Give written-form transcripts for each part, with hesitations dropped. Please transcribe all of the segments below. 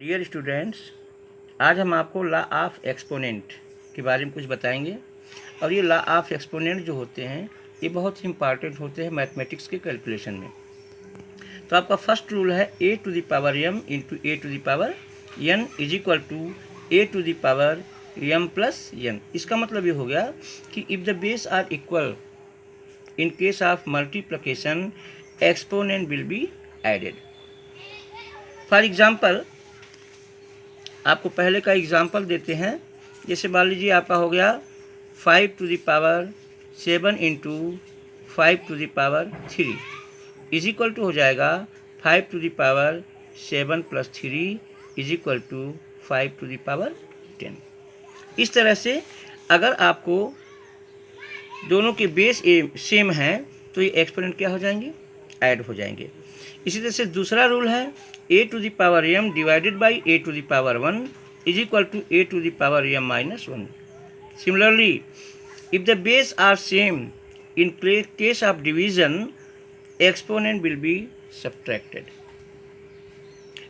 Dear students, आज हम आपको लॉ ऑफ एक्सपोनेंट के बारे में कुछ बताएंगे। और ये लॉ ऑफ एक्सपोनेंट जो होते हैं ये बहुत ही इंपॉर्टेंट होते हैं मैथमेटिक्स के कैलकुलेशन में। तो आपका फर्स्ट रूल है a to the power m into a to the power n is equal to a to the power m plus n। इसका मतलब ये हो गया कि if the base are equal in case of multiplication exponent will be added. For example आपको पहले का example देते हैं। जैसे मान लीजिए आपका हो गया 5 to the power 7 into 5 to the power 3 is equal to हो जाएगा 5 to the power 7 plus 3 is equal to 5 to the power 10। इस तरह से अगर आपको दोनों के बेस सेम हैं तो ये एक्सपोनेंट क्या हो जाएंगे, ऐड हो जाएंगे। इसी तरह से दूसरा रूल है a to the power m divided by a to the power 1 is equal to a to the power m minus 1। Similarly if the base are same in case of division exponent will be subtracted.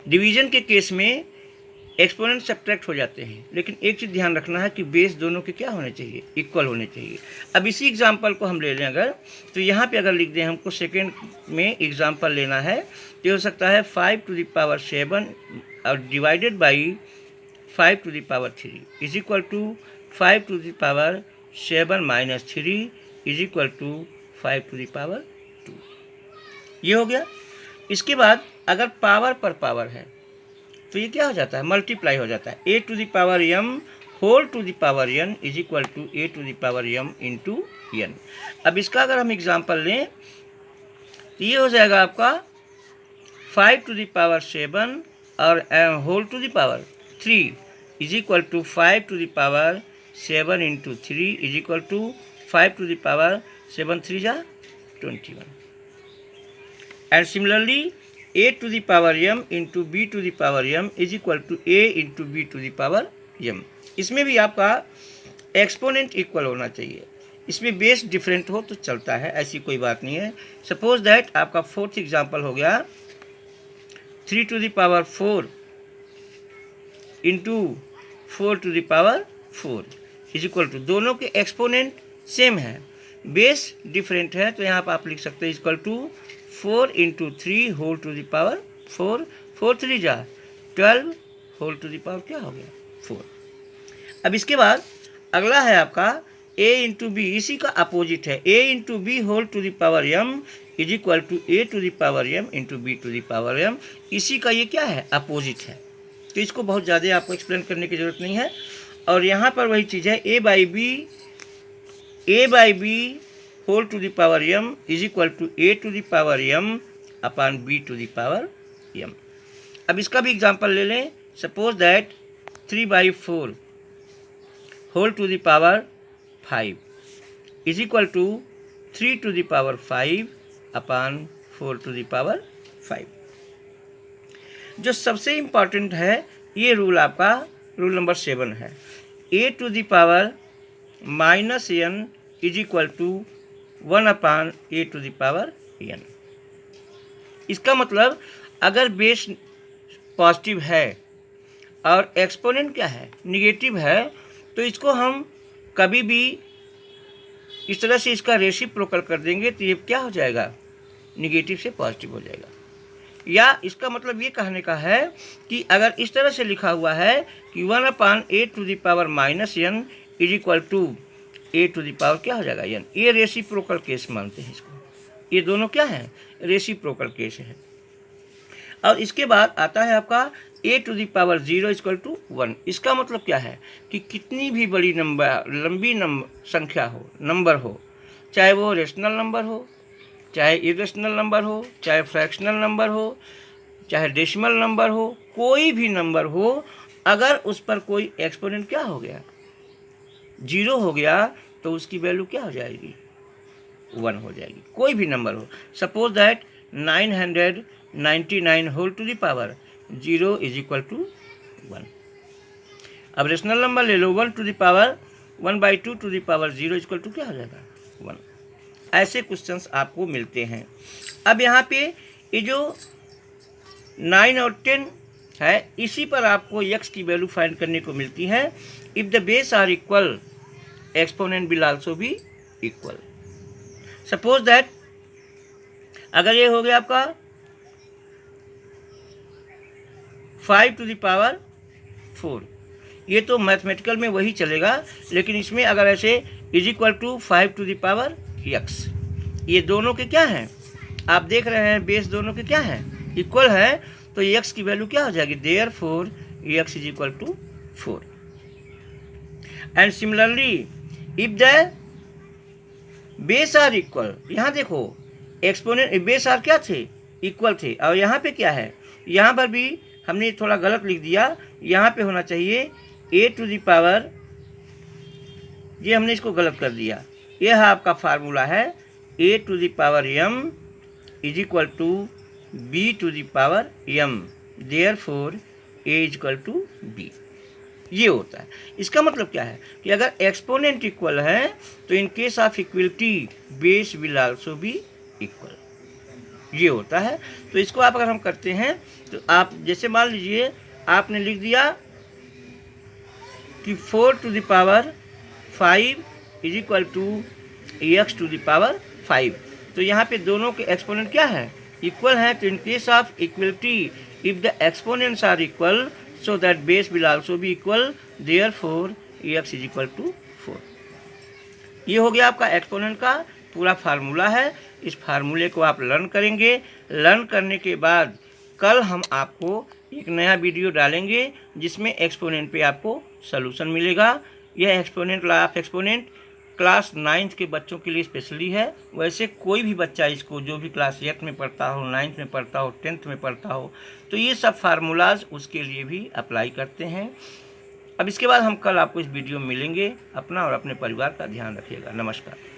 Division के case में exponent subtract हो जाते हैं, लेकिन एक चीज़ ध्यान रखना है कि बेस दोनों के क्या होने चाहिए, इक्वल होने चाहिए। अब इसी एग्जांपल को हम ले लें अगर, तो यहाँ पे अगर लिख दें हमको सेकेंड में एग्जांपल लेना है तो हो सकता है 5 टू द पावर 7 और divided by 5 to the power 3 is equal to 5 to the power 7 minus 3 is equal to 5 to the power 2। ये हो गया। इसके बाद अगर पावर पर पावर है तो ये क्या हो जाता है, मल्टीप्लाई हो जाता है। a to the power m whole to the power n is equal to a to the power m into n। अब इसका अगर हम एग्जांपल लें तो ये हो जाएगा आपका 5 टू द पावर 7 और whole to the power 3 is equal to 5 to the power 7 into 3 is equal to 5 to the power 7 3 जा 21। And similarly a to the power m into b to the power m is equal to a into b to the power m। इसमें भी आपका exponent equal होना चाहिए। इसमें base different हो तो चलता है, ऐसी कोई बात नहीं है। सपोज दैट आपका फोर्थ एग्जांपल हो गया 3 to the power 4 into 4 to the power 4 is equal to, दोनों के एक्सपोनेंट सेम है, बेस डिफरेंट है, तो यहाँ पर आप लिख सकते हैं equal to 4 into 3 whole to the power 4, 4 3 जा 12 होल टू द पावर क्या हो गया 4। अब इसके बाद अगला है आपका a इंटू बी, इसी का अपोजिट है a into b whole to the power m is equal to a to the power m into b to the power m। इसी का ये क्या है, अपोजिट है, तो इसको बहुत ज़्यादा आपको एक्सप्लेन करने की ज़रूरत नहीं है। और यहाँ पर वही चीज़ है a by b whole to the power m is equal to a to the power m upon b to the power m। अब इसका भी एग्जांपल ले लें। Suppose that 3/4 whole to the power 5 is equal to 3 to the power 5 upon 4 to the power 5। जो सबसे important है ये rule आपका रूल नंबर 7 है, a to the power minus n is equal to 1 upon a to the power n। इसका मतलब अगर base positive है और एक्सपोनेंट क्या है, निगेटिव है, तो इसको हम कभी भी इस तरह से इसका रेसिप्रोकल कर देंगे तो ये क्या हो जाएगा, निगेटिव से पॉजिटिव हो जाएगा। या इसका मतलब ये कहने का है कि अगर इस तरह से लिखा हुआ है कि 1 upon a to the power minus n is equal to a to the power क्या हो जाएगा n, ये रेसिप्रोकल केस मानते हैं इसको। ये दोनों क्या हैं, रेसिप्रोकल केस है। और इसके बाद आता है आपका a to the power 0 equal to 1। इसका मतलब क्या है कि कितनी भी बड़ी लंबी संख्या हो, नंबर हो, चाहे वो रेशनल नंबर हो, चाहे इरेशनल नंबर हो, चाहे फ्रैक्शनल नंबर हो, चाहे डेसिमल नंबर हो, कोई भी नंबर हो, अगर उस पर कोई एक्सपोनेंट क्या हो गया, 0 हो गया, तो उसकी वैल्यू क्या हो जाएगी, 1 हो जाएगी। कोई भी नंबर हो, suppose that 999 whole to the power 0 is equal to 1। अब रेशनल नंबर ले लो, 1 to the power 1/2 to the power 0 equal to क्या हो जाएगा 1। ऐसे क्वेश्चंस आपको मिलते हैं। अब यहाँ पे ये जो 9 और 10 है, इसी पर आपको x की वैल्यू फाइंड करने को मिलती है। If the base are equal exponent will also be equal. Suppose that अगर ये हो गया आपका 5 टू द पावर 4, ये तो मैथमेटिकल में वही चलेगा, लेकिन इसमें अगर ऐसे is equal to 5 to the power x, ये दोनों के क्या हैं, आप देख रहे हैं बेस दोनों के क्या हैं, इक्वल है, तो x की वैल्यू क्या हो जाएगी, therefore x is equal to 4। And similarly if the base are equal, यहाँ देखो एक्सपोनेंट बेस आर क्या थे, इक्वल थे, और यहाँ पे क्या है, यहाँ पर भी हमने थोड़ा गलत लिख दिया, यहाँ पे होना चाहिए a टू द पावर, ये हमने इसको गलत कर दिया। यह आपका फार्मूला है a to the power m is equal to b to the power m, therefore a is equal to b, ये होता है। इसका मतलब क्या है कि अगर एक्सपोनेंट इक्वल है तो in case of equality base will also be equal, ये होता है। तो इसको आप अगर हम करते हैं तो आप जैसे मान लीजिए आपने लिख दिया कि 4 to the power 5 is equal to x to the power 5, तो यहाँ पे दोनों के एक्सपोनेंट क्या है, इक्वल है। तो in case of equality if the exponents are equal so that base will also be equal, therefore x is equal to 4। ये हो गया आपका एक्सपोनेंट का पूरा फार्मूला है। इस फार्मूले को आप लर्न करेंगे। लर्न करने के बाद कल हम आपको एक नया वीडियो डालेंगे जिसमें एक्सपोनेंट पे आपको सॉल्यूशन मिलेगा। यह exponent law of exponent class 9th के बच्चों के लिए स्पेशली है। वैसे कोई भी बच्चा इसको जो भी क्लास 8th में पढ़ता हो, 9th में पढ़ता हो, 10th में पढ़ता हो, तो ये सब फार्मूलाज उसके लिए भी अप्लाई करते हैं। अब इसके बाद हम कल आपको इस वीडियो में मिलेंगे। अपना और अपने परिवार का ध्यान रखिएगा। नमस्कार।